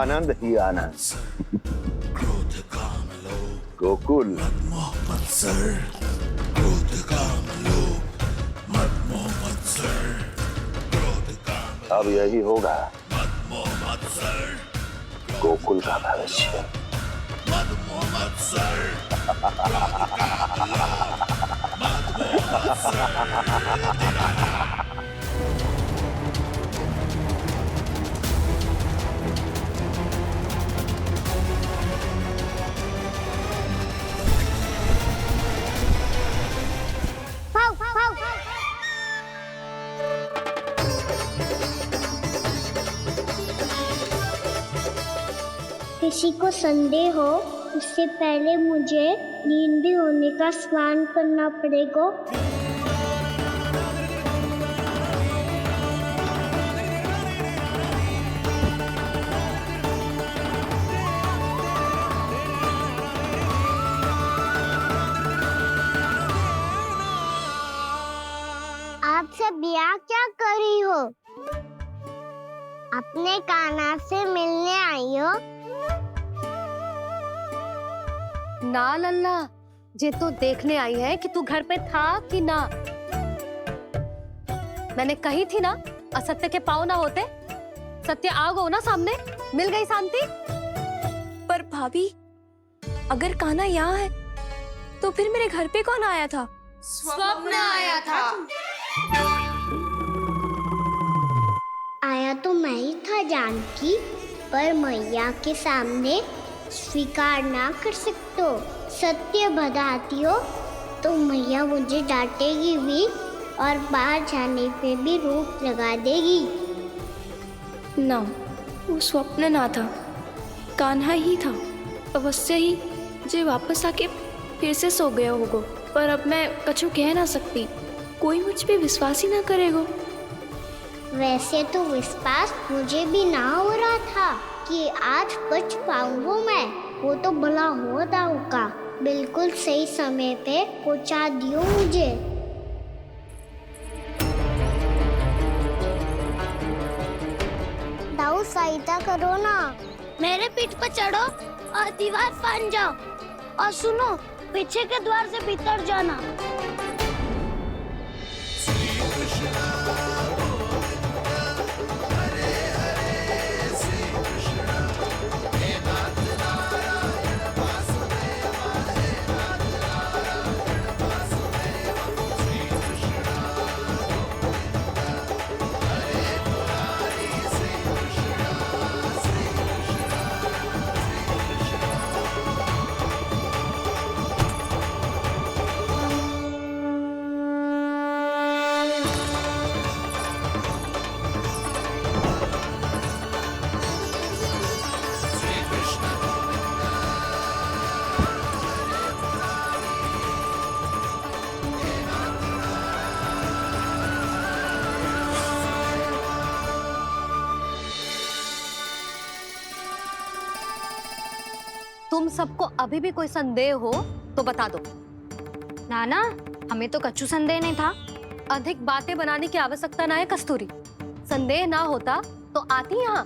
आनंद ही आनंद। गोकुल अब यही होगा गोकुल का भविष्य। किसी को संदेह हो उससे पहले मुझे नींद भी होने का स्नान करना पड़ेगा। आप सब यहाँ क्या कर रही हो? अपने कान्हा से मिलने आई हो? ना लल्ला, ये तो देखने आई है कि तू घर पे था कि ना। मैंने कही थी ना, असत्य के पाँव ना होते। सत्य आ गो ना सामने, मिल गई शांति। पर भाभी, अगर कान्हा यहाँ है तो फिर मेरे घर पे कौन आया था? स्वप्न आया था। आया तो मैं ही था जानकी, पर मैया के सामने स्वीकार ना कर सकते हो। सत्य बताती हो तो मैया मुझे डांटेगी भी और बाहर जाने पे भी रोक लगा देगी। ना, वो स्वप्न ना था, कान्हा ही था। अवश्य ही जे वापस आके फिर से सो गया होगा। पर अब मैं कछु कह ना सकती, कोई मुझ पे विश्वास ही ना करेगा। वैसे तो विश्वास मुझे भी ना हो रहा था कि आज बच पाऊंगा मैं। वो तो भला हो दाऊ का बिल्कुल सही समय पे पहुंचा दियो मुझे। दाऊ सहायता करो ना, मेरे पीठ पर चढ़ो और दीवार फाड़ जाओ। और सुनो, पीछे के द्वार से भीतर जाना। तुम सबको अभी भी कोई संदेह हो तो बता दो। नाना, हमें तो कछु संदेह नहीं था। अधिक बातें बनाने की आवश्यकता ना है कस्तूरी। संदेह ना होता तो आती यहाँ।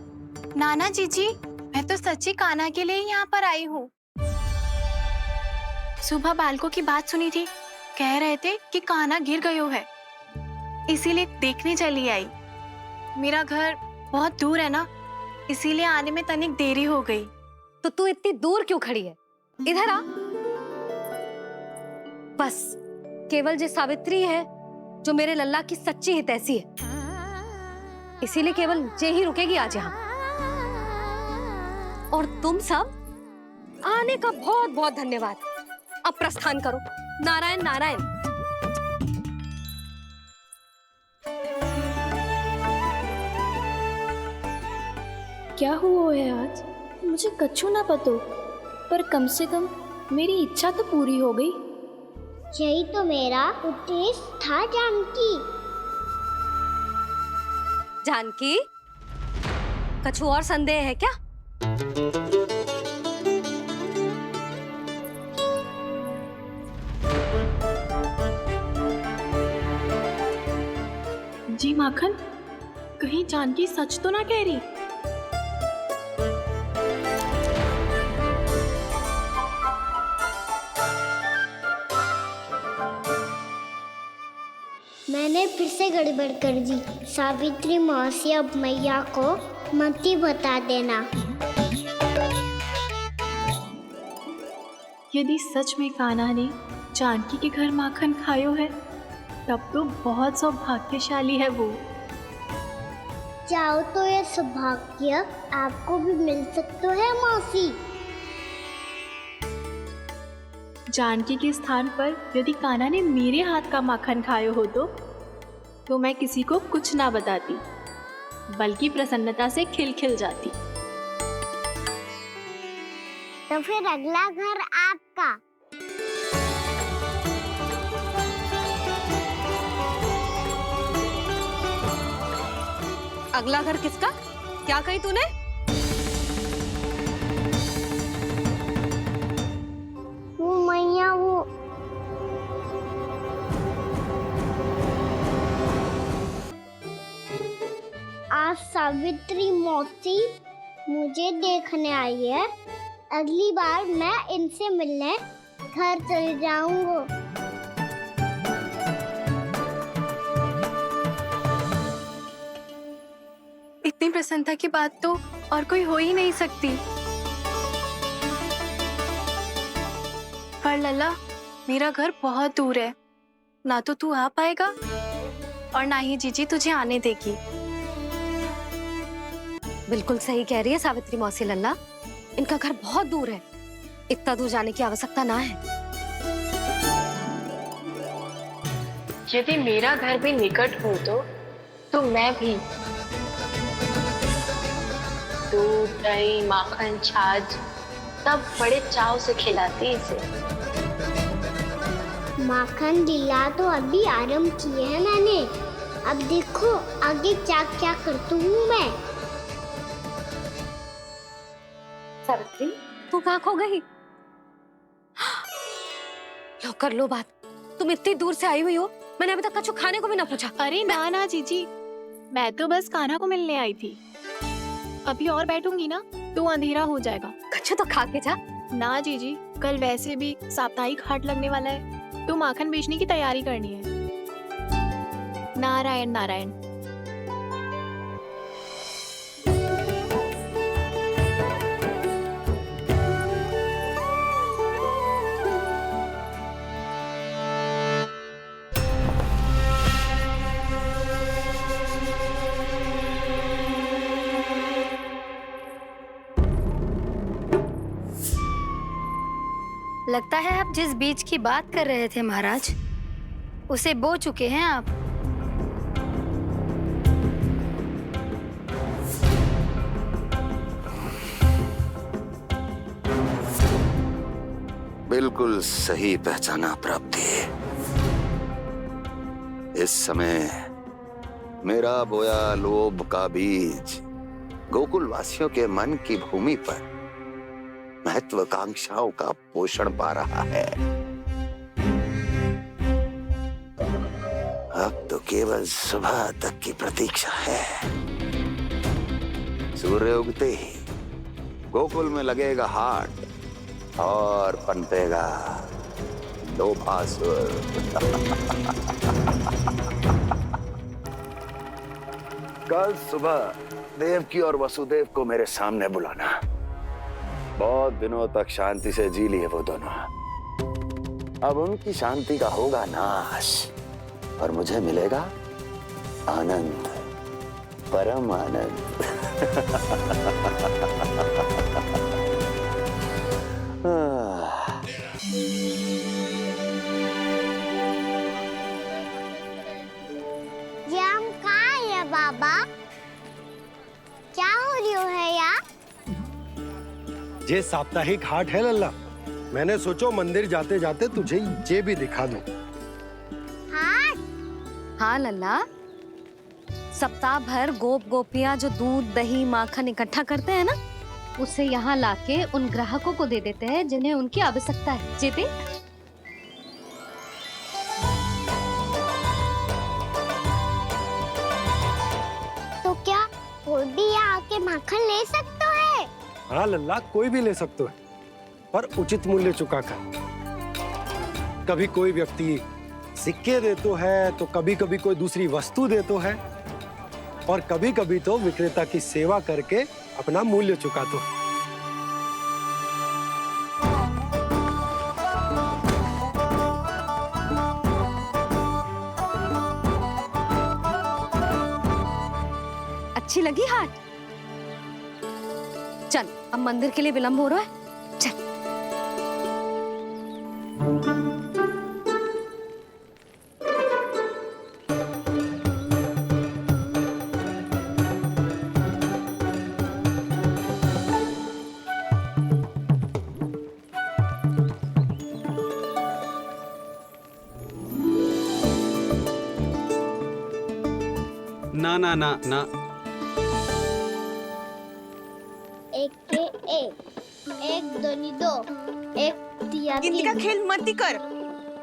नाना जीजी, मैं तो सच्ची कान्हा के लिए यहाँ पर आई हूँ। सुबह बालकों की बात सुनी थी, कह रहे थे कि कान्हा गिर गयो है, इसीलिए देखने चली आई। मेरा घर बहुत दूर है ना, इसीलिए आने में तनिक देरी हो गई। तो तू इतनी दूर क्यों खड़ी है? इधर आ। बस केवल जो सावित्री है जो मेरे लल्ला की सच्ची हितैषी है, इसीलिए केवल जे ही रुकेगी आज यहाँ। और तुम सब आने का बहुत बहुत धन्यवाद। अब प्रस्थान करो। नारायण नारायण। क्या हुआ है आज? मुझे कछु ना पतो, पर कम से कम मेरी इच्छा तो पूरी हो गई। यही तो मेरा उद्देश्य था जानकी। जानकी, कछु और संदेह है क्या? जी माखन, कहीं जानकी सच तो ना कह रही? मैंने फिर से गड़बड़ कर दी। सावित्री मौसी अब मैया को मत ही बता देना। यदि सच में कान्हा ने जानकी के घर माखन खायो है, तब तो बहुत सौभाग्यशाली है वो। चाहो तो ये सौभाग्य आपको भी मिल सकता है मौसी। जानकी के स्थान पर यदि कान्हा ने मेरे हाथ का माखन खायो हो तो मैं किसी को कुछ ना बताती, बल्कि प्रसन्नता से खिलखिल जाती। तो फिर अगला घर आपका। अगला घर किसका? क्या कही तूने? वो मैया वो आज सावित्री मौसी मुझे देखने आई है। अगली बार मैं इनसे मिलने घर चले जाऊंगा। इतनी प्रसन्नता की बात तो और कोई हो ही नहीं सकती। पर लल्ला, मेरा घर बहुत दूर है, ना तो तू आ पाएगा और ना ही जीजी तुझे आने देगी। बिल्कुल सही कह रही है सावित्री मौसी लल्ला, इनका घर बहुत दूर है, इतना दूर जाने की आवश्यकता ना है। यदि मेरा घर भी निकट हो तो मैं भी दूध, दही, माखन, छाछ सब बड़े चाव से खिलाती इसे। माखन लीला तो अभी आरंभ किए हैं मैंने। अब देखो आगे क्या क्या करती हूँ मैं। सावित्री, तू कहाँ खो गई? लो कर लो बात। तुम इतनी दूर से आई हुई हो, मैंने अभी तक कुछ खाने को भी ना पूछा। अरे ना ना जीजी, मैं तो बस कान्हा को मिलने आई थी। अभी और बैठूंगी ना तो अंधेरा हो जाएगा। कच्चा तो खा के जा। ना जीजी, कल वैसे भी साप्ताहिक हाट लगने वाला है, तो माखन बेचने की तैयारी करनी है। नारायण नारायण। लगता है आप जिस बीज की बात कर रहे थे महाराज, उसे बो चुके हैं आप। बिल्कुल सही पहचाना प्राप्ति। इस समय मेरा बोया लोभ का बीज गोकुल वासियों के मन की भूमि पर महत्वाकांक्षाओं का पोषण पा रहा है। अब तो केवल सुबह तक की प्रतीक्षा है। सूर्य उगते ही गोकुल में लगेगा हाट और पनपेगा लोभासुर। कल सुबह देवकी और वसुदेव को मेरे सामने बुलाना। बहुत दिनों तक शांति से जी लिए वो दोनों, अब उनकी शांति का होगा नाश और मुझे मिलेगा आनंद, परम आनंद। ये हम कहाँ है बाबा? क्या हो रही है यार? ये साप्ताहिक हाट है लल्ला। मैंने सोचो मंदिर जाते जाते तुझे ये भी दिखा दूं। हाट? हाँ लल्ला, सप्ताह भर गोप गोपियां जो दूध, दही, माखन इकट्ठा करते हैं ना, उसे यहाँ लाके उन ग्राहकों को दे देते हैं जिन्हें उनकी आवश्यकता है। जीती? तो क्या कोई भी यहाँ आके माखन ले सकता है? हाँ लल्ला, कोई भी ले सकते है, पर उचित मूल्य चुका कर। कभी कोई व्यक्ति सिक्के दे तो है, तो कभी कभी कोई दूसरी वस्तु दे तो है, और कभी कभी तो विक्रेता की सेवा करके अपना मूल्य चुका तो है। अच्छी लगी हाट? चल अब मंदिर के लिए विलंब हो रहा है, चल। ना ना ना ना, एक के एक दोनी दो, एक दिया गिनती का तीन। खेल मत ही कर।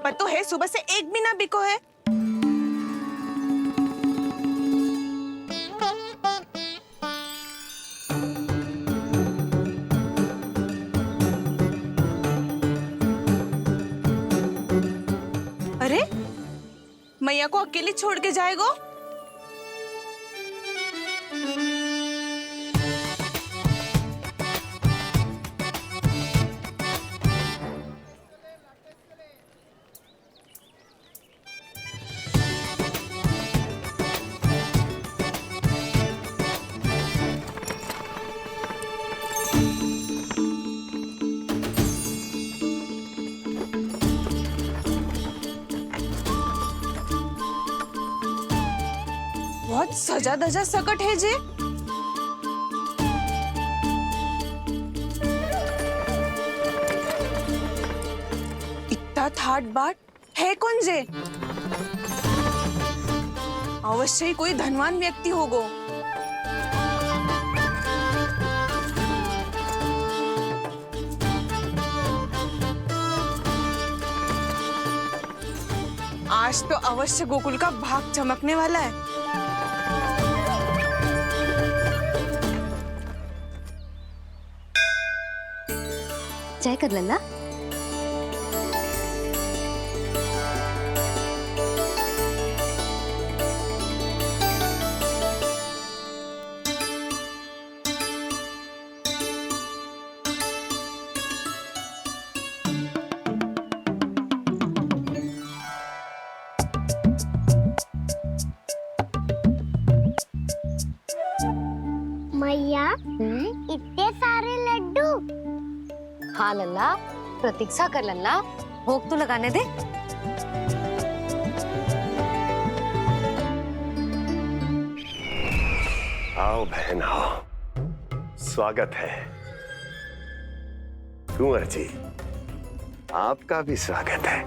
पर तो है सुबह से एक भी ना बिको है। अरे मैया को अकेले छोड़ के जाएगो? बहुत सजा धजा सकट है जे। इतना थाट बाट है कौन जे? अवश्य ही कोई धनवान व्यक्ति होगो। आज तो अवश्य गोकुल का भाग चमकने वाला है। जय कर लल्ला। मैया इतने सारे लड्डू। हाँ लल्ला, प्रतीक्षा कर लल्ला, भोग तो लगाने दे। आओ बहन आओ, स्वागत है। कुंवर जी, आपका भी स्वागत है।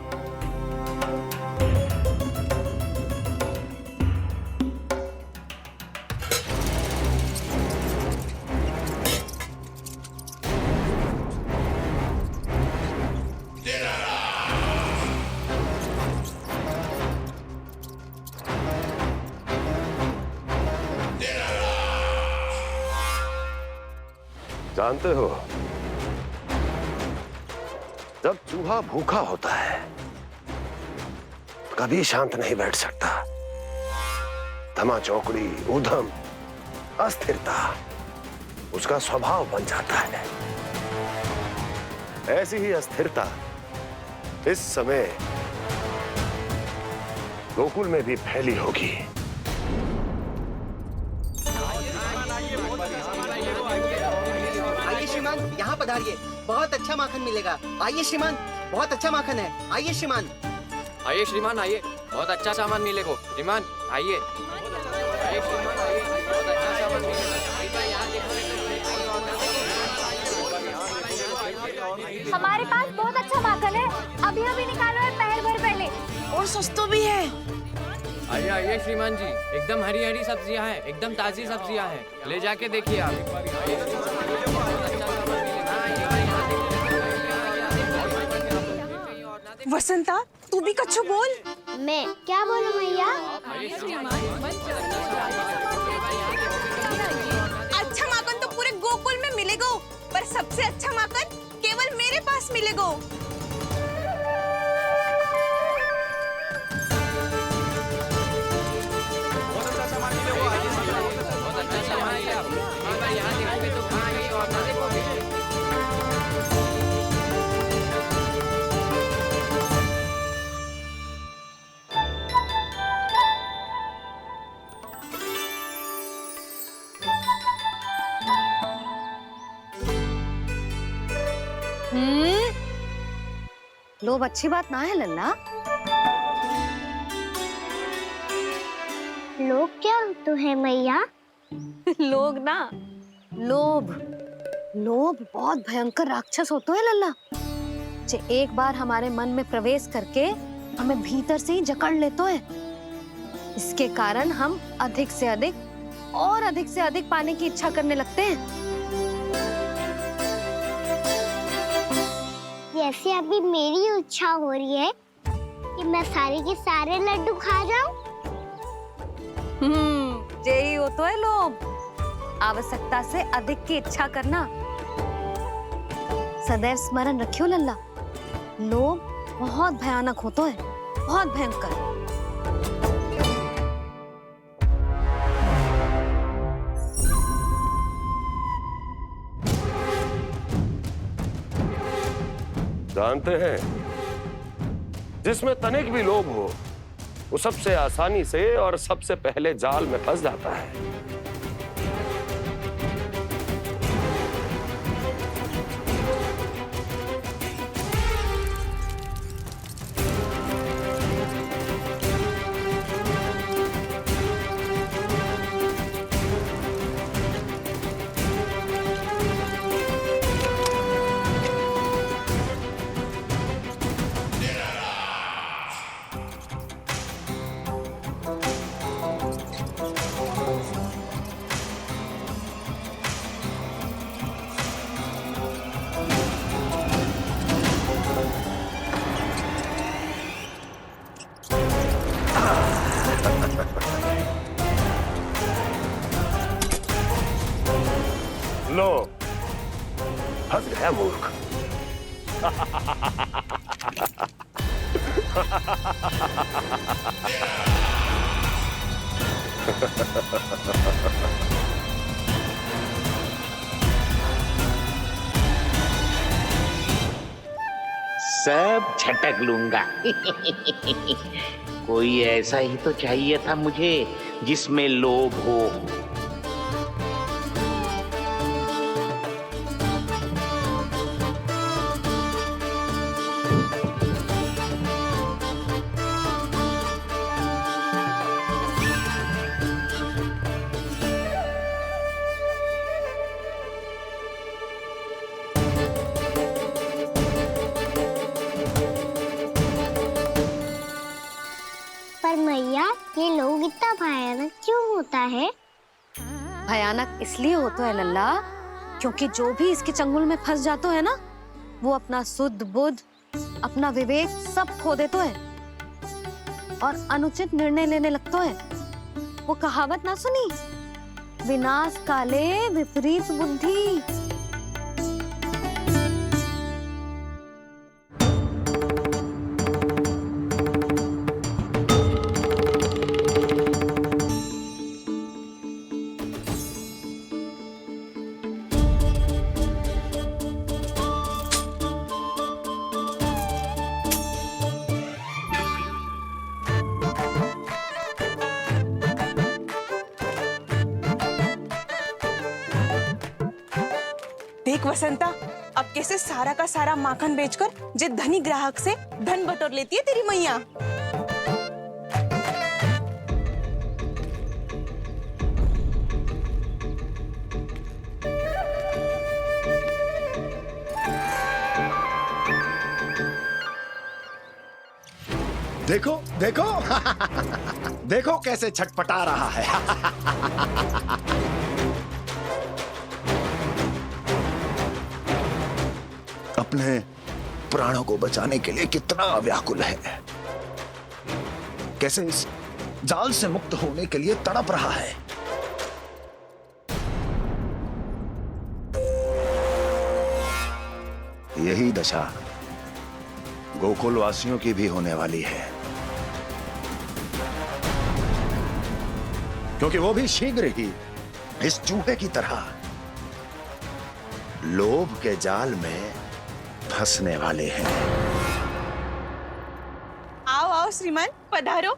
जानते हो, जब चूहा भूखा होता है तो कभी शांत नहीं बैठ सकता। धमा चौकड़ी, उधम, अस्थिरता उसका स्वभाव बन जाता है। ऐसी ही अस्थिरता इस समय गोकुल में भी फैली होगी। आइए श्रीमान, यहाँ पधारिए, बहुत अच्छा माखन मिलेगा। आइए श्रीमान, बहुत अच्छा माखन है। आइए श्रीमान। आइए श्रीमान, आइए, बहुत अच्छा सामान मिलेगा। श्रीमान आइए, आइए श्रीमान, आइए, बहुत अच्छा सामान मिलेगा। हमारे पास बहुत अच्छा माखन है, अभी अभी निकालो है, पहर भर पहले। और सस्तो भी है। आइए आइए श्रीमान जी, एकदम हरी हरी सब्जियां हैं, एकदम ताजी सब्जियां हैं, ले जाके देखिए आप। वसंता, तू भी कच्छु बोल। मैं क्या बोलूं मैया? अच्छा माखन तो पूरे गोकुल में मिलेगा, पर सबसे अच्छा माखन केवल मेरे पास मिलेगा। लोभ अच्छी बात ना है लल्ला। लोग क्या तो है मैया? लोग ना, लोभ। लोभ बहुत भयंकर राक्षस होते हैं लल्ला, जो एक बार हमारे मन में प्रवेश करके हमें भीतर से ही जकड़ लेते हैं। इसके कारण हम अधिक से अधिक और अधिक से अधिक पाने की इच्छा करने लगते हैं। जैसे अभी मेरी इच्छा हो रही है कि मैं सारे के सारे लड्डू खा जाऊं। यही हो तो है लोभ, आवश्यकता से अधिक की इच्छा करना। सदैव स्मरण रखियो लल्ला, लोभ बहुत भयानक होता है, बहुत भयंकर। जानते हैं, जिसमें तनिक भी लोभ हो वो सबसे आसानी से और सबसे पहले जाल में फंस जाता है। लो, फंस गया मूर्ख। सब झटक लूंगा। कोई ऐसा ही तो चाहिए था मुझे जिसमें लोभ हो। पर मैया, ये लोग इतना भयानक क्यों होता है? भयानक इसलिए होता है लल्ला, क्योंकि जो भी इसके चंगुल में फंस जाता है ना, वो अपना शुद्ध बुद्ध, अपना विवेक सब खो देता है और अनुचित निर्णय लेने लगता है। वो कहावत ना सुनी, विनाश काले विपरीत बुद्धि। देख वसंता, अब कैसे सारा का सारा माखन बेचकर जिस धनी ग्राहक से धन बटोर लेती है तेरी मैया। देखो देखो देखो कैसे छटपटा रहा है। अपने प्राणों को बचाने के लिए कितना व्याकुल है, कैसे इस जाल से मुक्त होने के लिए तड़प रहा है। यही दशा गोकुल वासियों की भी होने वाली है, क्योंकि वो भी शीघ्र ही इस चूहे की तरह लोभ के जाल में फंसने वाले हैं। आओ आओ श्रीमान, पधारो।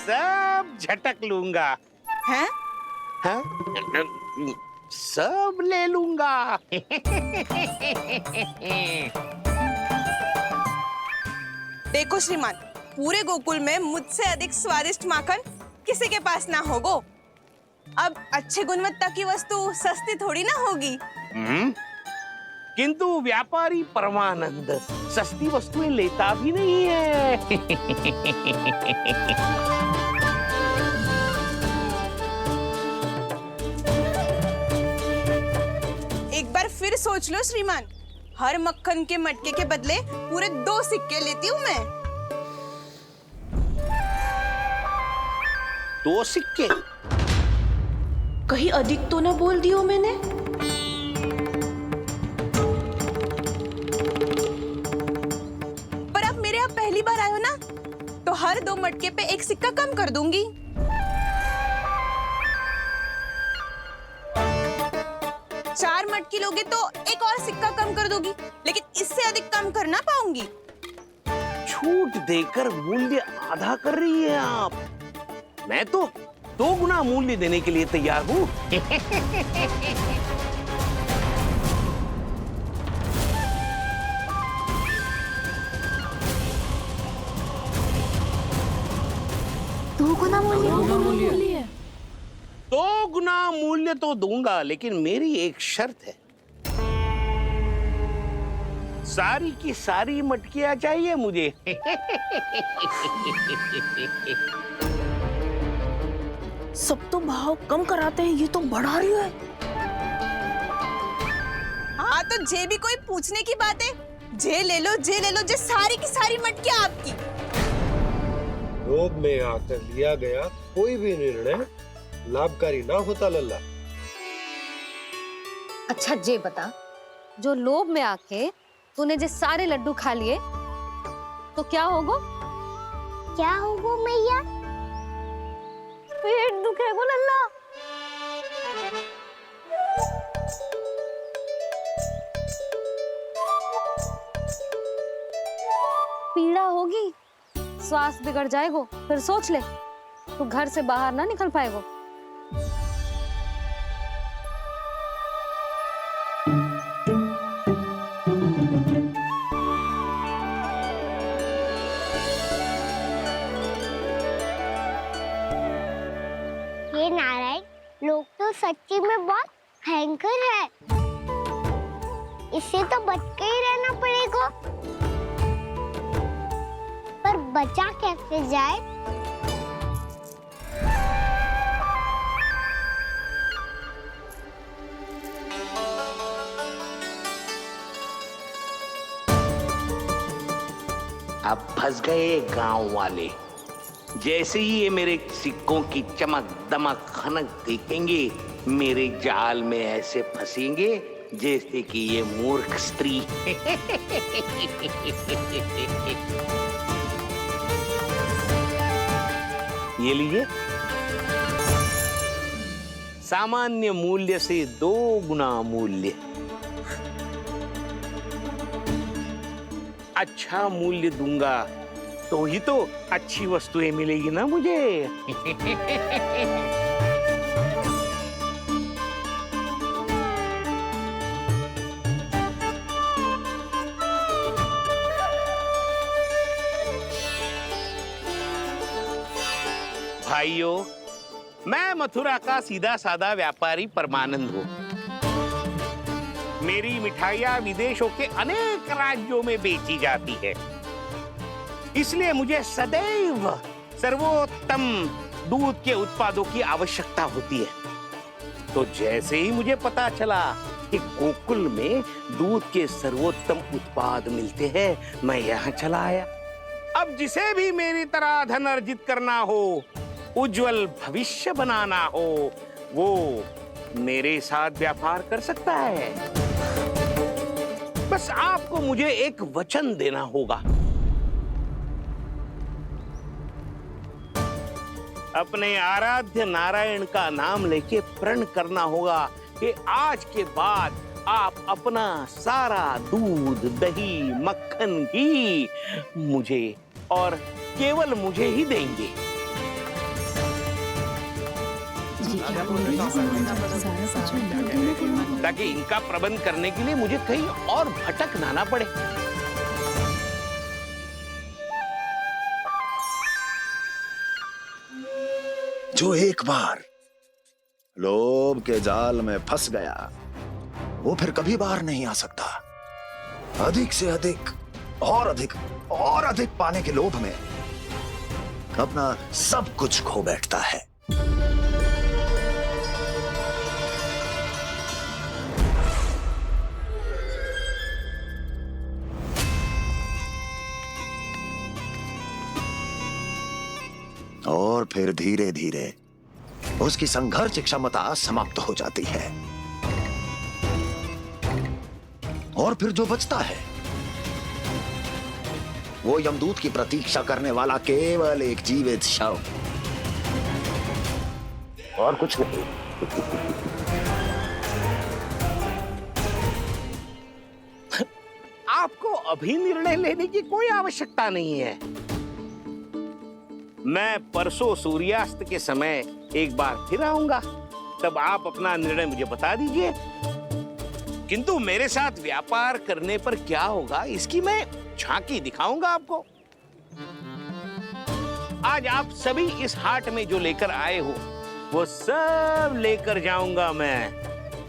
सब झटक लूंगा। हैं? हाँ? सब ले लूंगा। देखो श्रीमान, पूरे गोकुल में मुझसे अधिक स्वादिष्ट माखन किसी के पास ना होगो। अब अच्छे गुणवत्ता की वस्तु सस्ती थोड़ी ना होगी। किंतु व्यापारी परमानंद सस्ती वस्तुएं लेता भी नहीं है। एक बार फिर सोच लो श्रीमान, हर मक्खन के मटके के बदले पूरे 2 सिक्के लेती हूँ मैं। 2 सिक्के? कहीं अधिक तो ना बोल दियो मैंने? पर आप मेरे यहाँ पहली बार आए हो ना, तो हर 2 मटके पे 1 सिक्का कम कर दूंगी। चार मटकी लोगे तो 1 और सिक्का कम कर दोगी, लेकिन इससे अधिक कम कर ना पाऊंगी। छूट देकर मूल्य आधा कर रही है आप। मैं तो 2 गुना मूल्य देने के लिए तैयार हूँ। दो गुना मूल्य? 2 गुना मूल्य तो दूंगा, लेकिन मेरी एक शर्त है। सारी की सारी मटकियां चाहिए मुझे। सब तो भाव कम कराते हैं, ये तो बढ़ा रही है। हाँ तो जे भी कोई पूछने की बात है, जे ले लो, जे सारी की सारी मटकियां आपकी। लोभ में आकर लिया गया कोई भी निर्णय लाभकारी ना होता लल्ला। अच्छा जे बता, जो लोभ में आके तूने जे सारे लड्डू खा लिए तो क्या होगा? क्या होगा मैया? पेट दुखेगा लल्ला। पीड़ा होगी, स्वास्थ्य बिगड़ जाएगा। फिर सोच ले, तू घर से बाहर ना निकल पाएगा। ये नारायण लोग तो सच्ची में बहुत भयंकर है, इससे तो बच के ही रहना पड़ेगा। पर बचा कैसे जाए? अब फंस गए गांव वाले। जैसे ही ये मेरे सिक्कों की चमक दमक खनक देखेंगे, मेरे जाल में ऐसे फंसेंगे जैसे कि ये मूर्ख स्त्री। ये लीजिए, सामान्य मूल्य से 2 गुना मूल्य। अच्छा मूल्य दूंगा तो ही तो अच्छी वस्तुएं मिलेगी ना मुझे। भाइयों, मैं मथुरा का सीधा साधा व्यापारी परमानंद हूँ। मेरी मिठाइयाँ विदेशों के अनेक राज्यों में बेची जाती है, इसलिए मुझे सदैव सर्वोत्तम दूध के उत्पादों की आवश्यकता होती है। तो जैसे ही मुझे पता चला कि गोकुल में दूध के सर्वोत्तम उत्पाद मिलते हैं, मैं यहाँ चला आया। अब जिसे भी मेरी तरह धन अर्जित करना हो, उज्जवल भविष्य बनाना हो, वो मेरे साथ व्यापार कर सकता है। बस आपको मुझे एक वचन देना होगा। अपने आराध्य नारायण का नाम लेके प्रण करना होगा कि आज के बाद आप अपना सारा दूध, दही, मक्खन, घी मुझे और केवल मुझे ही देंगे। ताकि इनका प्रबंध करने के लिए मुझे कहीं और भटकना ना पड़े। जो एक बार लोभ के जाल में फंस गया वो फिर कभी बाहर नहीं आ सकता। अधिक से अधिक और अधिक और अधिक पाने के लोभ में अपना सब कुछ खो बैठता है। और फिर धीरे धीरे उसकी संघर्ष क्षमता समाप्त हो जाती है और फिर जो बचता है वो यमदूत की प्रतीक्षा करने वाला केवल एक जीवित शव और कुछ नहीं। आपको अभी निर्णय लेने की कोई आवश्यकता नहीं है। मैं परसों सूर्यास्त के समय एक बार फिर आऊंगा, तब आप अपना निर्णय मुझे बता दीजिए। किंतु मेरे साथ व्यापार करने पर क्या होगा इसकी मैं झांकी दिखाऊंगा आपको। आज आप सभी इस हाट में जो लेकर आए हो वो सब लेकर जाऊंगा मैं,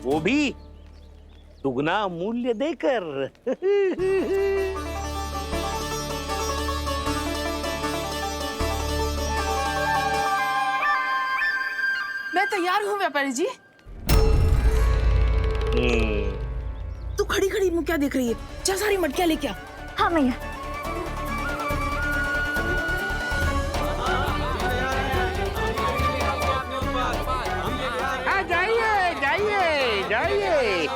वो भी दुगना मूल्य देकर। मैं तैयार हूँ व्यापारी जी। तू खड़ी खड़ी मुँह क्या देख रही है? चल सारी मटकियाँ लेके आ। हाँ मैया। हाँ जाइए जाइए जाइए।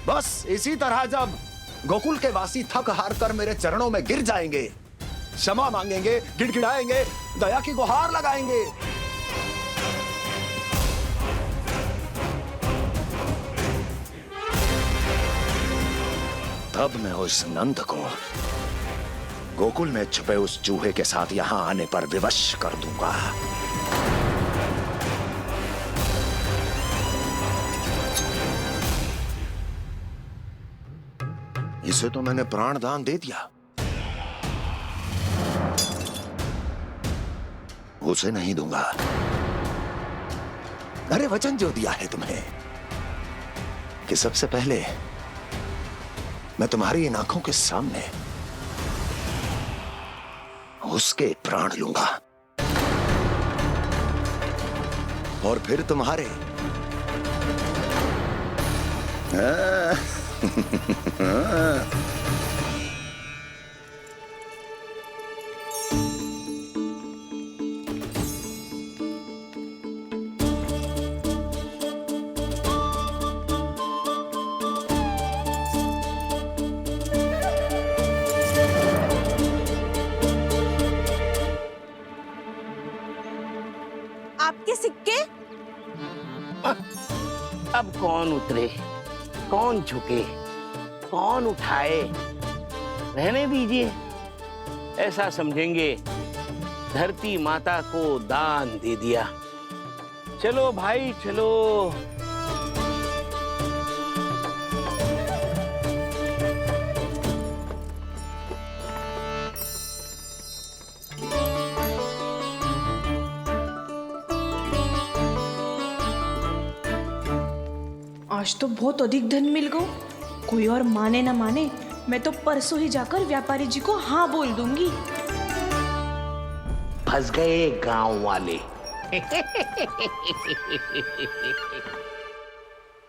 बस इसी तरह जब गोकुल के वासी थक हार कर मेरे चरणों में गिर जाएंगे, क्षमा मांगेंगे, गिड़गिड़ाएंगे, दया की गुहार लगाएंगे, तब मैं उस नंद को गोकुल में छुपे उस चूहे के साथ यहां आने पर विवश कर दूंगा। इसे तो मैंने प्राण दान दे दिया, उसे नहीं दूंगा। अरे वचन जो दिया है तुम्हें कि सबसे पहले मैं तुम्हारी इन आंखों के सामने उसके प्राण लूंगा और फिर तुम्हारे। आपके सिक्के? अब कौन उतरे, कौन झुके, कौन उठाए, रहने दीजिए। ऐसा समझेंगे धरती माता को दान दे दिया। चलो भाई चलो। आज तो बहुत अधिक धन मिल गया। कोई और माने ना माने, मैं तो परसों ही जाकर व्यापारी जी को हाँ बोल दूंगी। फंस गए गांव वाले।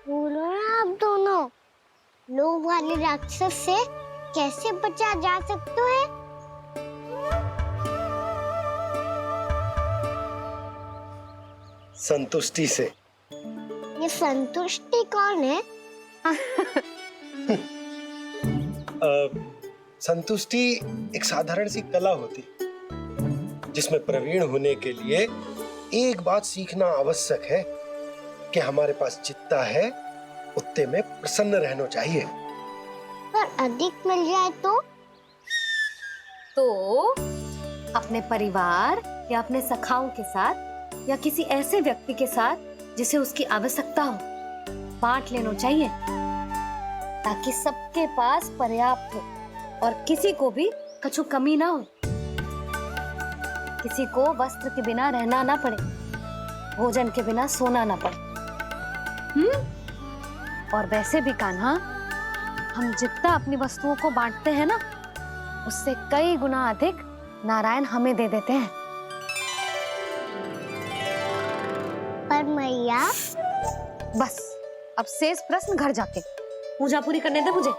बोलो ना आप दोनों, लोभ वाले राक्षस से कैसे बचा जा सकता है? संतुष्टि से। ये संतुष्टि कौन है? संतुष्टि एक साधारण सी कला होती जिसमें प्रवीण होने के लिए एक बात सीखना आवश्यक है कि हमारे पास जितना है उतने में प्रसन्न रहना चाहिए। पर अधिक मिल जाए तो अपने परिवार या अपने सखाओं के साथ या किसी ऐसे व्यक्ति के साथ जिसे उसकी आवश्यकता हो बांट लेना चाहिए, ताकि सबके पास पर्याप्त हो और किसी को भी कछु कमी ना हो, किसी को वस्त्र के बिना रहना ना पड़े, भोजन के बिना सोना ना पड़े। और वैसे भी कान्हा, हम जितना अपनी वस्तुओं को बांटते हैं ना, उससे कई गुना अधिक नारायण हमें दे देते हैं। पर मैया, बस अब शेष प्रश्न घर जाके पूजा पूरी करने दे मुझे।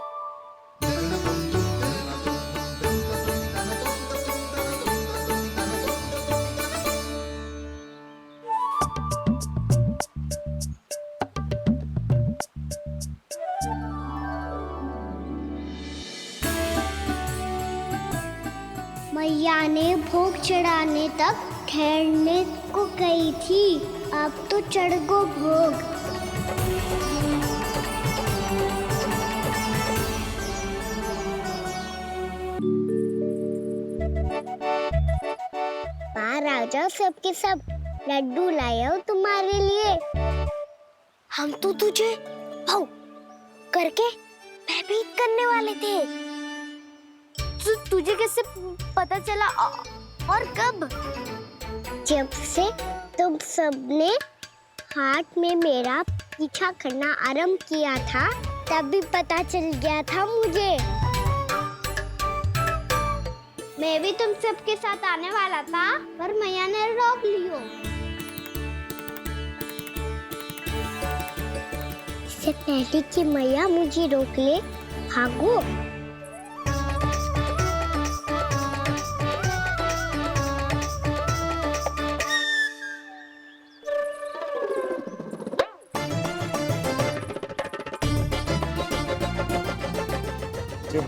मैया ने भोग चढ़ाने तक ठहरने को कही थी, अब तो चढ़ गो भोग। बाहर आ जाओ सबके सब, लड्डू लाया हूँ तुम्हारे लिए। हम तो तुझे भाव करके भयभीत करने वाले थे। तुझे कैसे पता चला और कब? जब से तुम सबने हाथ में मेरा पीछा करना आरंभ किया था, तभी पता चल गया था मुझे। मैं भी तुम सबके साथ आने वाला था, पर मैया ने रोक लियो। इससे पहले कि मैया मुझे रोक ले, भागो।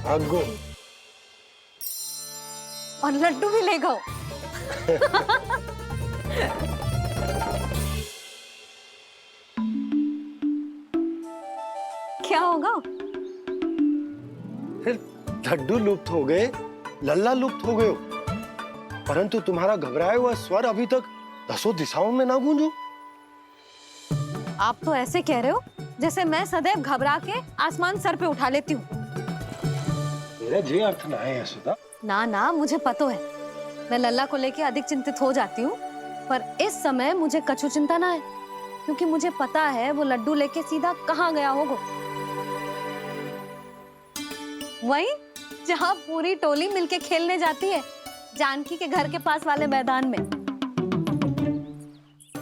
भागो और लड्डू भी ले गो। क्या होगा? फिर लड्डू लुप्त हो गए, लल्ला लुप्त हो गए, परंतु तुम्हारा घबराया हुआ स्वर अभी तक दसों दिशाओं में ना गूंजो। आप तो ऐसे कह रहे हो जैसे मैं सदैव घबरा के आसमान सर पे उठा लेती हूँ। मेरा जे अर्थ ना है यशोदा। ना ना, मुझे पता है, मैं लल्ला को लेके अधिक चिंतित हो जाती हूँ, पर इस समय मुझे कछु चिंता ना है, क्योंकि मुझे पता है वो लड्डू लेके सीधा कहाँ गया होगा। वही जहाँ पूरी टोली मिलके खेलने जाती है, जानकी के घर के पास वाले मैदान में।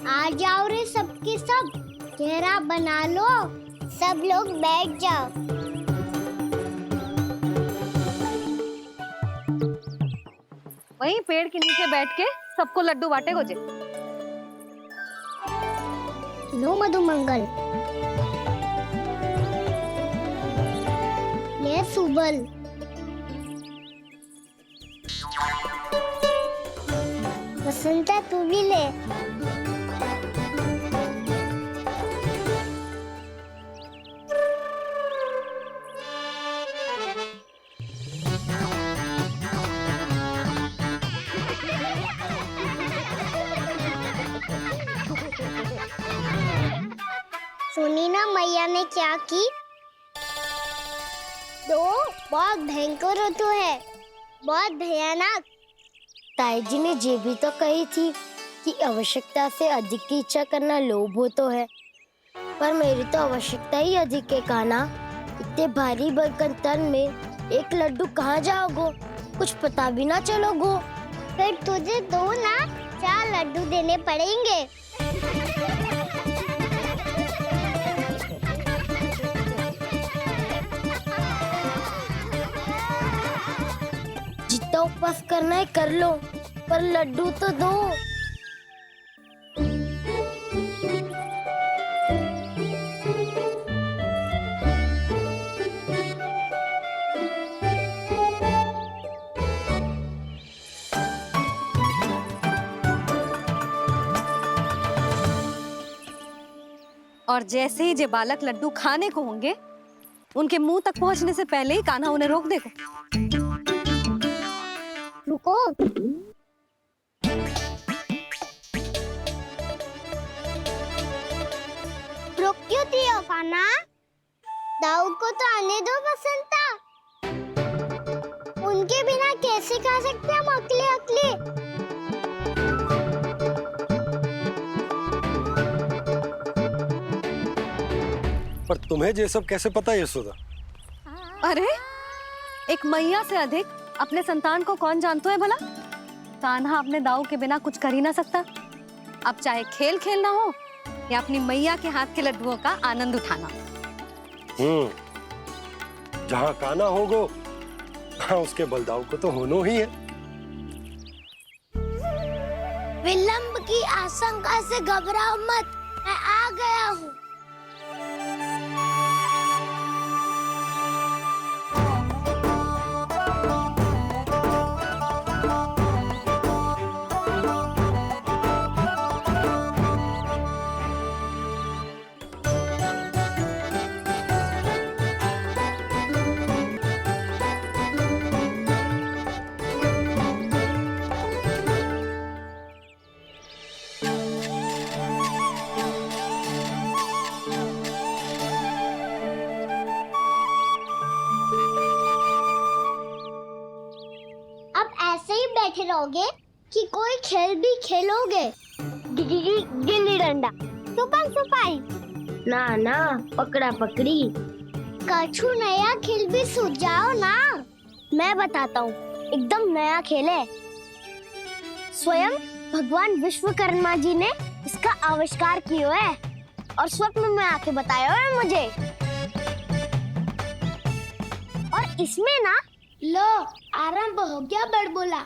आ जाओ रे सबके सब, घेरा बना लो, सब लोग बैठ जाओ। वहीं पेड़ के नीचे बैठ के सबको लड्डू बांटे गोजे। लो मधुमंगल, ये सुबल, वसंता तू भी ले। सुनी ना मैया ने क्या की? दो बहुत भयंकर ऋतु है, बहुत भयानक। ताई जी ने ये भी तो कही थी कि आवश्यकता से अधिक की इच्छा करना लोभ हो तो है, पर मेरी तो आवश्यकता ही अधिक है कान्हा। इतने भारी बर्तन तन में एक लड्डू कहाँ जाओगो, कुछ पता भी ना चलोगो। फिर तुझे दो ना 4 लड्डू देने पड़ेंगे। जितना उपवास करना है कर लो, पर लड्डू तो दो। और जैसे ही जे बालक लड्डू खाने को होंगे, उनके मुंह तक पहुंचने से पहले ही कान्हा उन्हें रोक देगा। रुको। रुक क्यों दिया कान्हा? दाऊ को तो आने दो बसंता। उनके बिना कैसे खा सकते हम अकेले अकेले? पर तुम्हें ये सब कैसे पता यशोदा? अरे, एक मैया से अधिक अपने संतान को कौन जानता है भला? कान्हा अपने दाऊ के बिना कुछ कर ही ना सकता। अब चाहे खेल खेलना हो या अपनी मैया के हाथ के लड्डुओं का आनंद उठाना। जहाँ कान्हा होगो, हाँ उसके बलदाऊ को तो होनो ही है। विलंब की आशंका से घबराओ मत, मैं आ गया हूँ। बैठे रहोगे कि कोई खेल भी खेलोगे? गिल्ली डंडा, छुपन छुपाई, ना पकड़ा पकड़ी, कछु नया खेल भी सुझाओ ना। मैं बताता हूँ, एकदम नया खेल है। स्वयं भगवान विश्वकर्मा जी ने इसका आविष्कार किया है और स्वप्न में आके बताया है मुझे। और इसमें ना, लो आरंभ हो गया बड़बोला।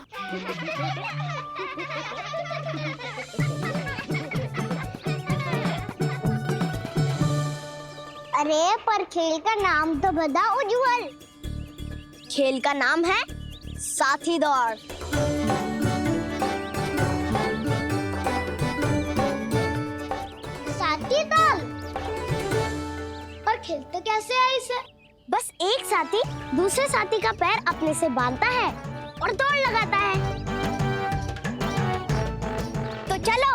अरे पर खेल का नाम तो बता उज्जवल। खेल का नाम है साथी दौड़। साथी दौड़? पर खेलते कैसे है इसे? बस एक साथी दूसरे साथी का पैर अपने से बांधता है और दौड़ लगाता है। तो चलो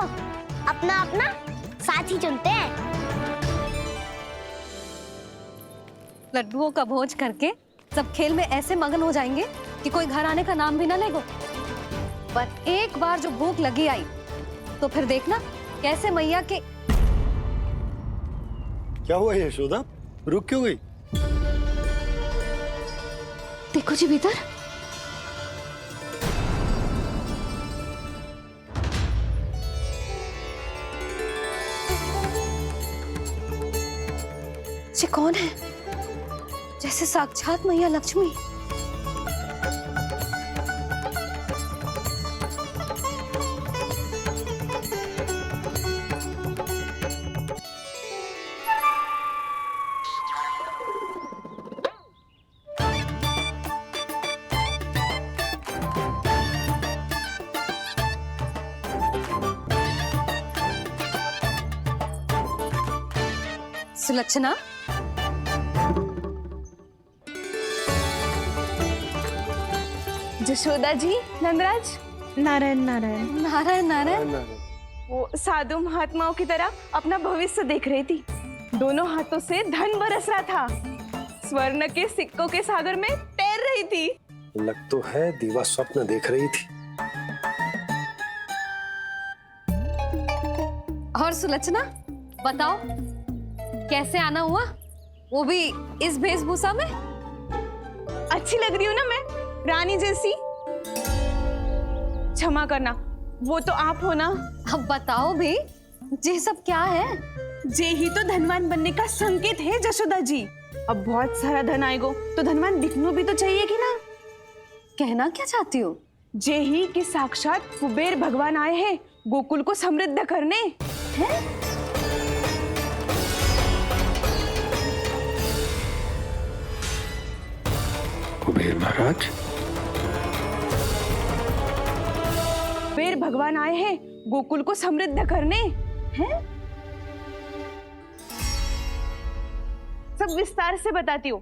अपना अपना साथी चुनते हैं। लड्डुओं का भोज करके सब खेल में ऐसे मगन हो जाएंगे कि कोई घर आने का नाम भी ना लेगो। पर एक बार जो भूख लगी आई तो फिर देखना कैसे मैया के। क्या हुआ यशोदा, रुक क्यों गई? देखो जी भीतर। ये कौन है? जैसे साक्षात मैया लक्ष्मी। सुलक्षणा, जशोदा जी, नंदराज, नारायण नारायण नारायण नारायण। वो साधु महात्माओं की तरह अपना भविष्य देख रही थी। दोनों हाथों से धन बरस रहा था। स्वर्ण के सिक्कों के सागर में तैर रही थी। लग तो है दीवा स्वप्न देख रही थी। और सुलक्षणा बताओ, कैसे आना हुआ, वो भी इस वेशभूषा में? अच्छी लग रही हूँ ना मैं, रानी जैसी? क्षमा करना, वो तो आप हो ना। अब बताओ भी, ये सब क्या है? जे ही तो धनवान बनने का संकेत है जशोदा जी। अब बहुत सारा धन आएगा तो धनवान दिखना भी तो चाहिए कि ना। कहना क्या चाहती हो? जे ही कि साक्षात कुबेर भगवान आए हैं गोकुल को समृद्ध करने। हैं? कुबेर महाराज? कुबेर भगवान आए हैं गोकुल को समृद्ध करने। हैं? सब विस्तार से बताती हूँ,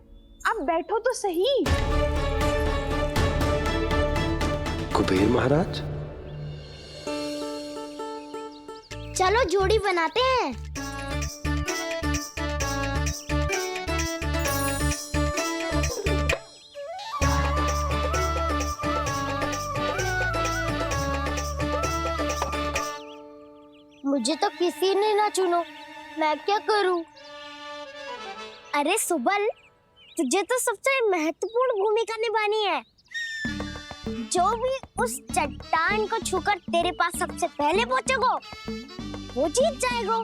आप बैठो तो सही। कुबेर महाराज, चलो जोड़ी बनाते हैं। मुझे तो किसी ने ना चुनो, मैं क्या करूं? अरे सुबल, तुझे तो सबसे महत्वपूर्ण भूमिका निभानी है। जो भी उस चट्टान को छूकर तेरे पास सबसे पहले पहुंचेगा, वो जीत जाएगा।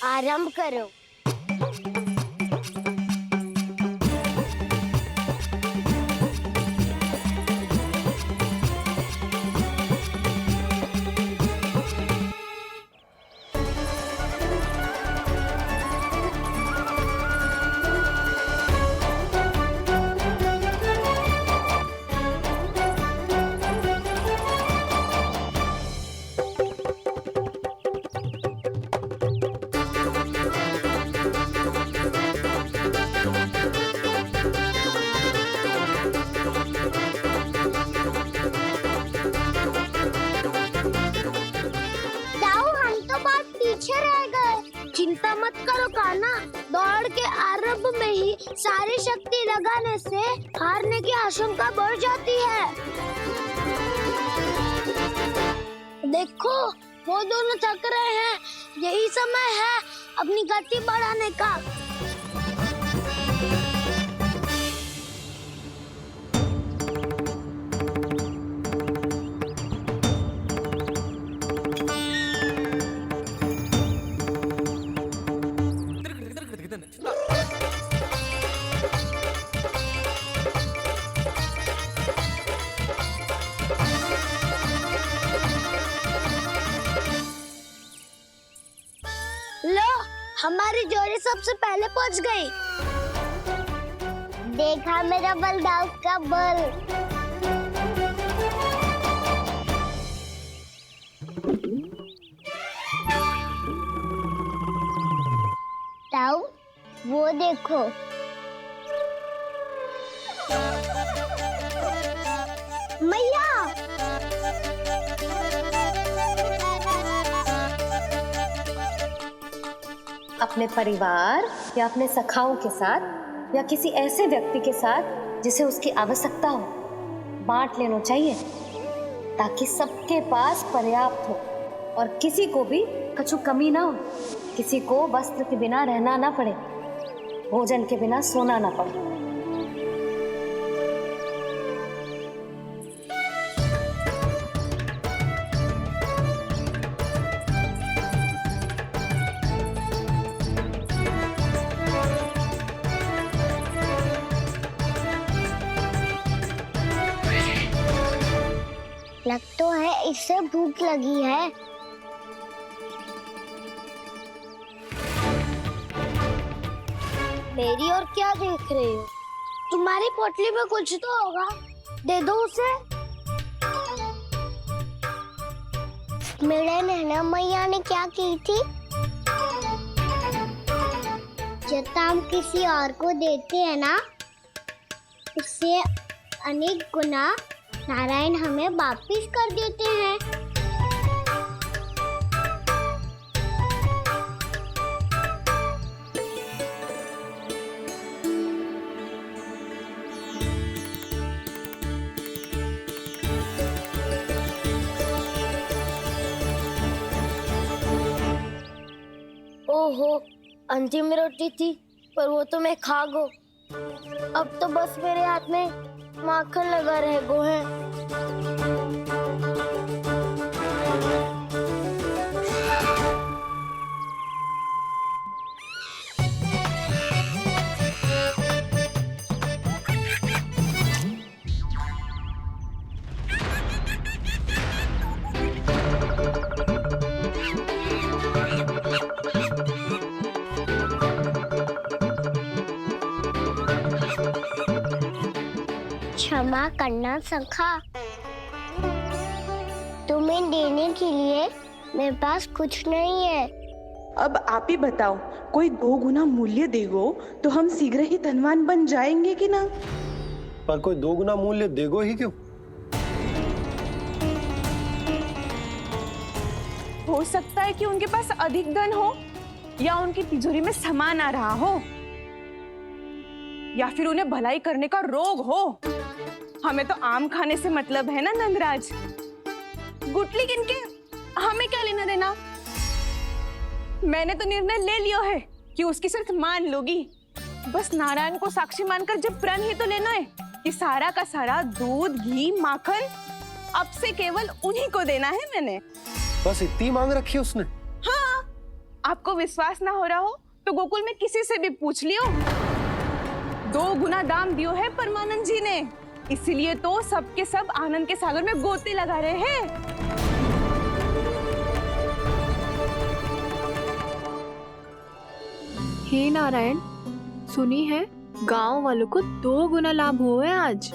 आरंभ करो। चिंता मत करो कान्हा, दौड़ के आरंभ में ही सारी शक्ति लगाने से हारने की आशंका बढ़ जाती है। देखो, वो दोनों थक रहे हैं, यही समय है अपनी गति बढ़ाने का। हमारी जोड़ी सबसे पहले पहुंच गई। देखा मेरा बलदाव का बल। ताऊ, वो देखो। मैया, अपने परिवार या अपने सखाओं के साथ या किसी ऐसे व्यक्ति के साथ जिसे उसकी आवश्यकता हो, बांट लेना चाहिए ताकि सबके पास पर्याप्त हो और किसी को भी कछु कमी ना हो, किसी को वस्त्र के बिना रहना ना पड़े, भोजन के बिना सोना ना पड़े। लग तो है इससे भूख लगी है। मेरी और क्या देख रहे हो? तुम्हारी पोटली में कुछ तो होगा, दे दो उसे। मेरे नैना मैया ने क्या की थी? जब हम किसी और को देते हैं ना, उससे अनेक गुना नारायण हमें वापिस कर देते हैं। ओहो, अंतिम रोटी थी, पर वो तो मैं खा गो। अब तो बस मेरे हाथ में माखन लगा रह गो है। क्षमा करना सीखा। तुम्हें देने के लिए मेरे पास कुछ नहीं है। अब आप ही बताओ, कोई 2 गुना मूल्य देगो तो हम शीघ्र ही धनवान बन जाएंगे कि ना? पर कोई 2 गुना मूल्य देगो ही क्यों? हो सकता है कि उनके पास अधिक धन हो, या उनकी तिजोरी में सामान आ रहा हो, या फिर उन्हें भलाई करने का रोग हो। हमें तो आम खाने से मतलब है ना नंदराज। गुटली किनके, हमें क्या लेना देना। मैंने तो निर्णय ले लिया है कि उसकी सिर्फ मान लूंगी। बस नारायण को साक्षी मानकर जब प्रण ही तो लेना है कि सारा का सारा दूध, घी, माखन अब से केवल उन्हीं को देना है मैंने। बस इतनी मांग रखी है उसने? हाँ, आपको विश्वास ना हो रहा हो तो गोकुल में किसी से भी पूछ लियो। 2 गुना दाम दियो है परमानंद जी ने, इसलिए तो सबके सब आनंद के सागर में गोते लगा रहे हैं। हे नारायण, सुनी है गांव वालों को 2 गुना लाभ हुआ है आज।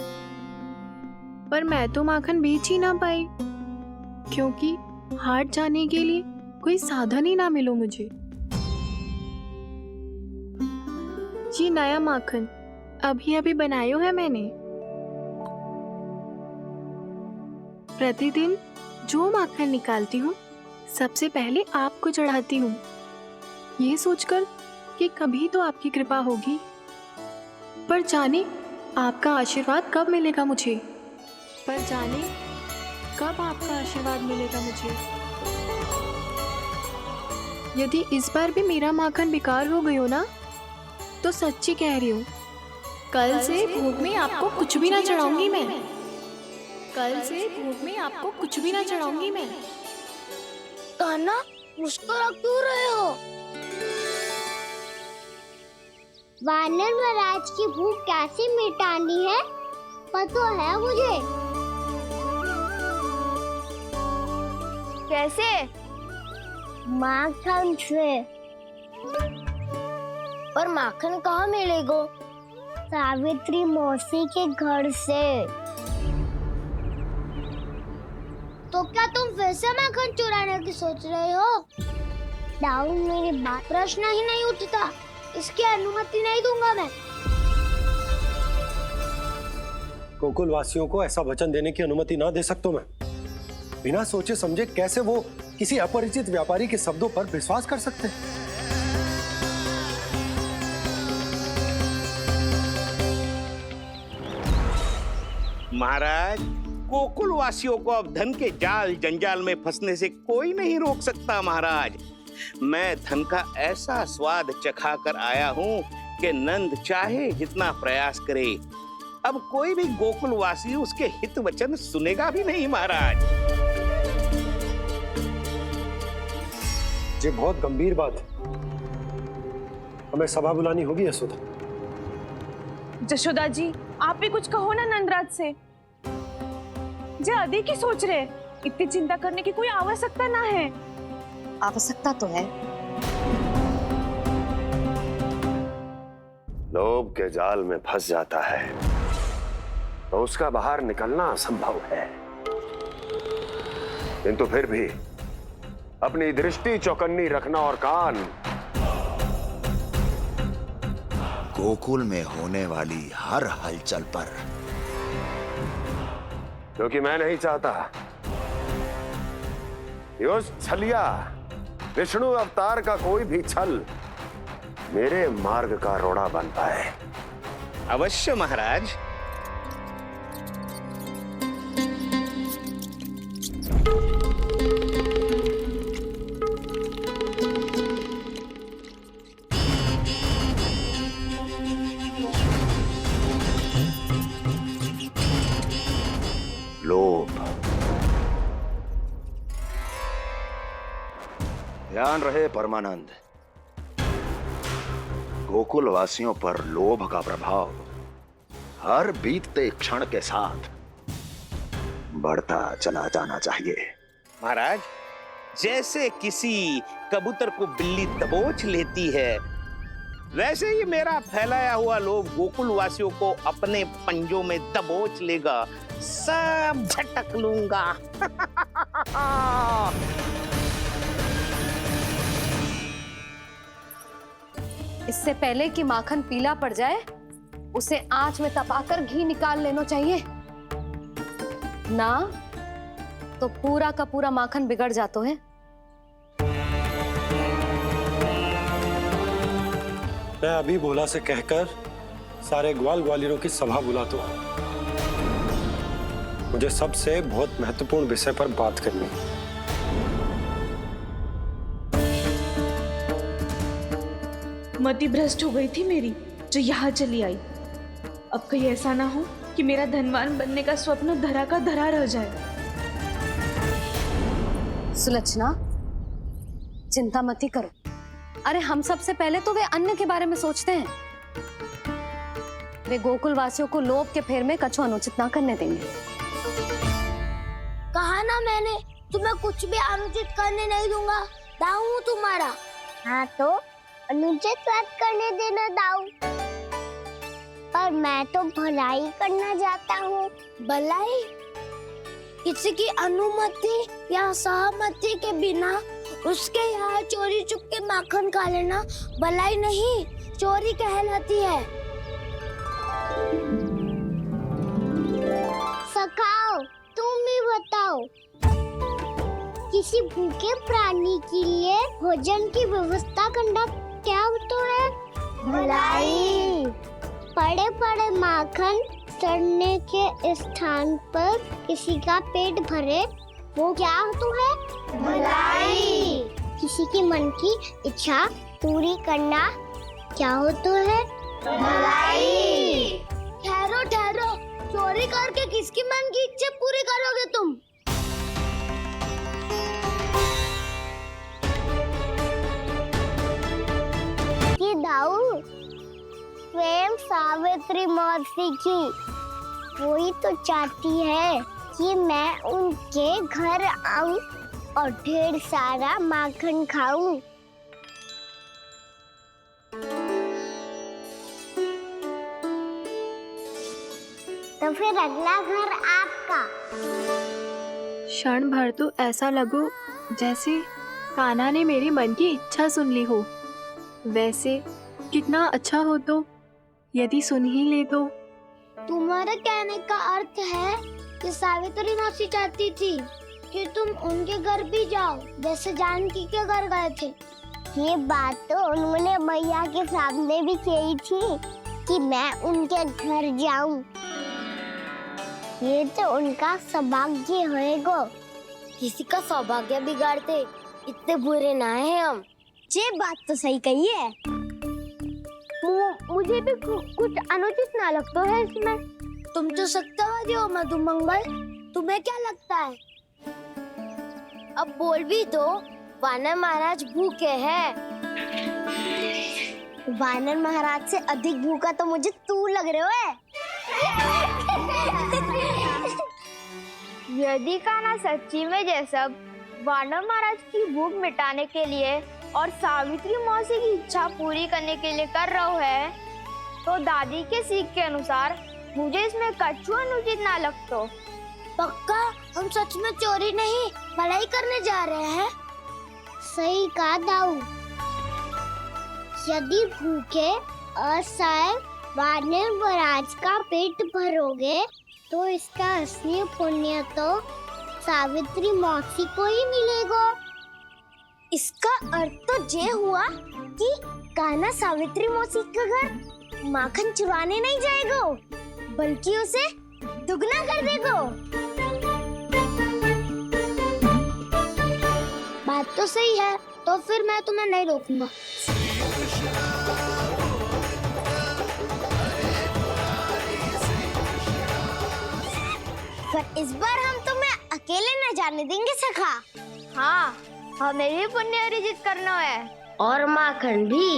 पर मैं तो माखन बेच ही ना पाई, क्योंकि हाट जाने के लिए कोई साधन ही ना मिलो मुझे। ये नया माखन अभी अभी बनायो है मैंने। प्रतिदिन जो माखन निकालती हूँ सबसे पहले आपको चढ़ाती हूँ, ये सोचकर कि कभी तो आपकी कृपा होगी। पर जाने आपका आशीर्वाद कब मिलेगा मुझे, पर जाने कब आपका आशीर्वाद मिलेगा मुझे। यदि इस बार भी मेरा माखन बेकार हो गई हो ना, तो सच्ची कह रही हूँ, कल से भोग में आपको कुछ भी ना चढ़ाऊंगी मैं। कल से भोग में आपको कुछ भी ना चढ़ाऊंगी मैं। कान्हा, मुस्कुरा क्यों रहे हो? वानर महाराज की भूख कैसे मिटानी है पता है मुझे। कैसे? माखन से। पर माखन कहाँ मिलेगा? सावित्री मौसी के घर से। तो क्या तुम फिर से माखन चुराने की सोच रहे हो? डाउन मेरी बात प्रश्न ही नहीं उठता, इसकी अनुमति नहीं दूंगा मैं। गोकुल वासियों को ऐसा वचन देने की अनुमति ना दे सकता मैं। बिना सोचे समझे कैसे वो किसी अपरिचित व्यापारी के शब्दों पर विश्वास कर सकते हैं? महाराज, गोकुल वासियों को अब धन के जाल जंजाल में फंसने से कोई नहीं रोक सकता। महाराज, मैं धन का ऐसा स्वाद चखा कर आया हूँ कि नंद चाहे जितना प्रयास करे, अब कोई भी गोकुल वासी उसके हित वचन सुनेगा भी नहीं। महाराज, ये बहुत गंभीर बात है, हमें सभा बुलानी होगी यशोदा। जशोदा जी, आप भी कुछ कहो ना नंदराज से। जे अधिक ही सोच रहे, इतनी चिंता करने की कोई आवश्यकता ना है। आवश्यकता तो है। लोभ के जाल में फंस जाता है तो उसका बाहर निकलना असंभव है, किंतु फिर भी अपनी दृष्टि चौकन्नी रखना और कान गोकुल में होने वाली हर हलचल पर, क्योंकि मैं नहीं चाहता कि उस छलिया विष्णु अवतार का कोई भी छल मेरे मार्ग का रोड़ा बन पाए। अवश्य महाराज। लोभ। ध्यान रहे परमानंद, गोकुल वासियों पर लोभ का प्रभाव हर बीतते क्षण के साथ बढ़ता चला जाना चाहिए। महाराज, जैसे किसी कबूतर को बिल्ली दबोच लेती है, वैसे ही मेरा फैलाया हुआ लोभ गोकुल वासियों को अपने पंजों में दबोच लेगा, सब झटक लूंगा। इससे पहले कि माखन पीला पड़ जाए, उसे आंच में तपाकर घी निकाल लेना चाहिए ना, तो पूरा का पूरा माखन बिगड़ जाता है। मैं अभी भोला से कहकर सारे ग्वाल ग्वालियरों की सभा बुलाता हूँ। मुझे सबसे बहुत महत्वपूर्ण विषय पर बात करनी है। मति भ्रष्ट हो गई थी मेरी, जो यहाँ चली आई। अब कहीं ऐसा ना हो कि मेरा धनवान बनने का स्वप्न धरा का धरा रह जाए। सुलक्षणा, चिंता मत ही करो। अरे हम सबसे पहले तो वे अन्न के बारे में सोचते हैं। वे गोकुल वासियों को लोभ के फेर में कछु अनुचित ना करने देंगे। कहा ना मैंने, तुम्हें कुछ भी अनुचित करने नहीं दूंगा। दाऊ हूँ तुम्हारा। हाँ तो अनुचित बात करने देना दाऊ। पर मैं तो भलाई करना चाहता हूँ। भलाई? किसी की अनुमति या सहमति के बिना उसके यहाँ चोरी चुप के माखन खा लेना भलाई नहीं, चोरी कहलाती है। सखाओ, तुम ही बताओ, किसी भूखे प्राणी के लिए भोजन की व्यवस्था करना क्या होता है? भलाई। पड़े पड़े माखन सड़ने के स्थान पर किसी का पेट भरे, वो क्या होता है? भलाई। किसी की मन की इच्छा पूरी करना क्या होता है? भलाई। ठहरो ठहरो, चोरी करके किसकी मन की इच्छा पूरी करोगे तुम? कि दाऊ स्वयं सावित्री मौसी की, वही तो चाहती है कि मैं उनके घर आऊं और ढेर सारा माखन खाऊं। तो फिर अगला घर आपका। क्षण भर तो ऐसा लगो जैसे कान्हा ने मेरे मन की इच्छा सुन ली हो। वैसे कितना अच्छा हो तो यदि सुन ही ले तो। तुम्हारे कहने का अर्थ है कि सावित्री मौसी चाहती थी कि तुम उनके घर भी जाओ, जैसे जानकी के घर गए थे। ये बात तो उन्होंने मैया के सामने भी कही थी कि मैं उनके घर जाऊं। ये तो उनका सौभाग्य होएगा। किसी का सौभाग्य बिगाड़ते इतने बुरे ना है हम। ये बात तो सही कही है। मुझे भी कुछ अनुचित ना लगता है इसमें। तुम तो सत्यवादी हो मधुमंगल, तुम्हें क्या लगता है? अब बोल भी दो, वानर महाराज भूखे हैं। वानर महाराज से अधिक भूखा तो मुझे तू लग रहे है। यदि कान्हा सच्ची में जैसा वानर महाराज की भूख मिटाने के लिए और सावित्री मौसी की इच्छा पूरी करने के लिए कर रहा है, तो दादी के सीख के अनुसार मुझे इसमें कछु अनुचित ना लगता। पक्का हम सच में चोरी नहीं भलाई करने जा रहे हैं। सही कहा दाऊ। यदि भूखे असहाय वानर महाराज का पेट भरोगे तो इसका असली पुण्य तो सावित्री मौसी को ही मिलेगा। इसका अर्थ तो ये हुआ कि कान्हा सावित्री मौसी के घर माखन चुराने नहीं जाएगा, बल्कि उसे दुगना कर देगा। बात तो सही है, तो फिर मैं तुम्हें नहीं रोकूंगा। पर इस बार हम तुम्हें अकेले न जाने देंगे सखा। हाँ, हमें भी पुण्य अर्जित करना है और माखन भी।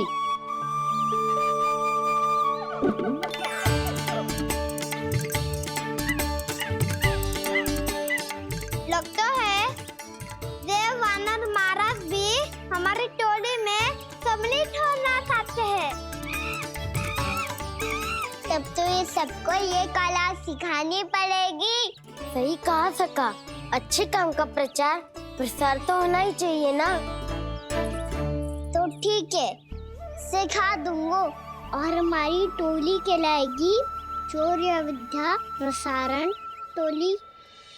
लगता है देव वानर महाराज भी हमारी टोली में सम्मिलित होना चाहते हैं। तब तो ये सबको ये कला सिखानी पड़ेगी। सही कहा सका। अच्छे काम का प्रचार प्रसार तो होना ही चाहिए ना। तो ठीक है, सिखा दूंगा। और हमारी टोली कहलाएगी शौर्य विद्या प्रसारण टोली।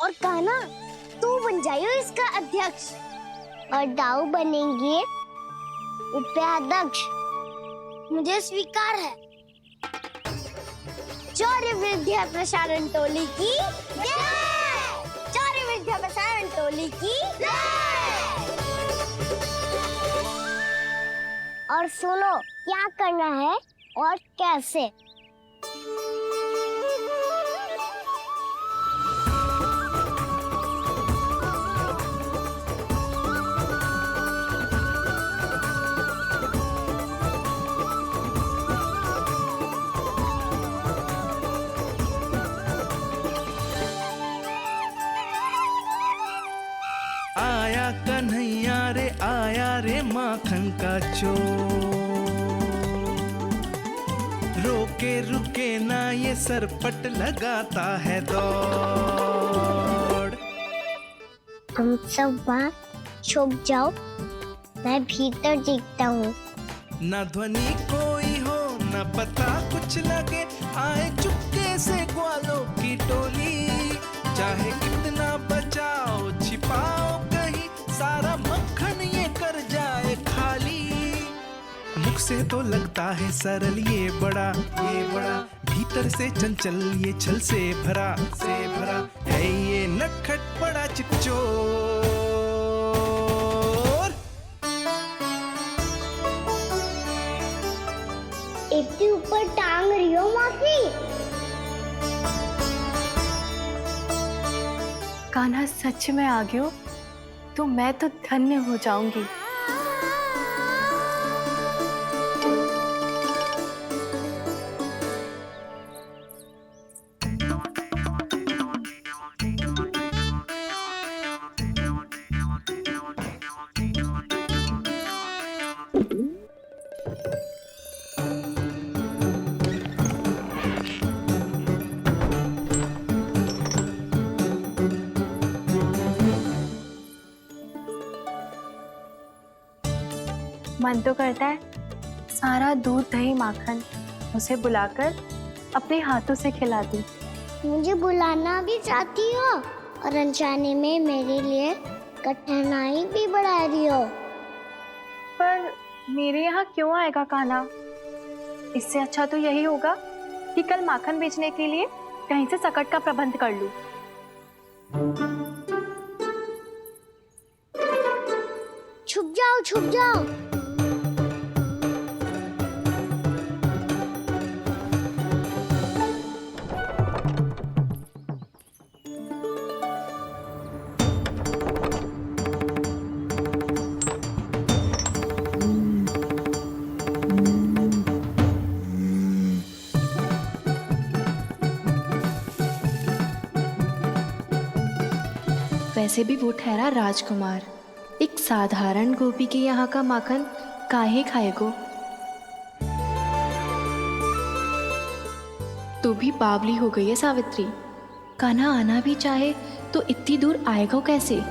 और कान्हा तू बन जाइयो इसका अध्यक्ष। और दाऊ बनेंगे उपाध्यक्ष। मुझे स्वीकार है। शौर्य विद्या प्रसारण टोली की जय। शौर्य विद्या प्रसारण टोली की जय। और सुनो क्या करना है और कैसे। आया कन्हैया रे आया रे माखन का चोर। रोके रुके ना ये सरपट लगाता है दौड़। तुम सब वहाँ छुप जाओ, मैं भीतर देखता हूँ। न ध्वनि कोई हो न पता कुछ लगे, आए चुपके से ग्वालों की टोली। चाहे कितना बचाओ छिपाओ कहीं, सारा मक्खन ये कर जाए खाली। मुख से तो लगता है सरल ये बड़ा भीतर से चंचल ये छल से भरा है ये नटखट बड़ा चिकचोर। एक ऊपर टांग रही हो माफी। कान्हा सच में आ गयो तो मैं तो धन्य हो जाऊंगी। मन तो करता है सारा दूध दही माखन उसे बुलाकर अपने हाथों से खिला दूं। मुझे बुलाना भी चाहती हो और अनजाने में मेरे लिए कठिनाई भी बढ़ा रही हो। पर मेरे यहाँ क्यों आएगा कान्हा? इससे अच्छा तो यही होगा कि कल माखन बेचने के लिए कहीं से सकट का प्रबंध कर लूं। छुप जाओ छुप जाओ। वैसे भी वो ठहरा राजकुमार, एक साधारण गोपी के यहाँ का माखन काहे खाएगो। तू भी बावली हो गई है सावित्री। कान्हा आना भी चाहे तो इतनी दूर आएगा कैसे?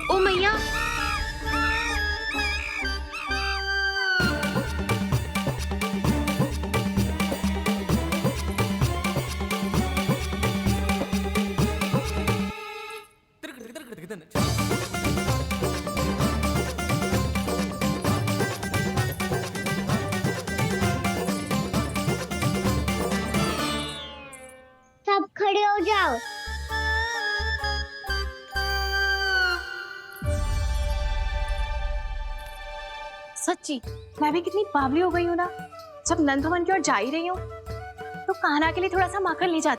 ओ मैया, सब खड़े हो जाओ। सच्ची मैं भी कितनी बावली हो गई हूँ ना। जब नंद भवन की ओर जा ही रही हूँ तो कान्हा के लिए थोड़ा सा माखन ले जाती।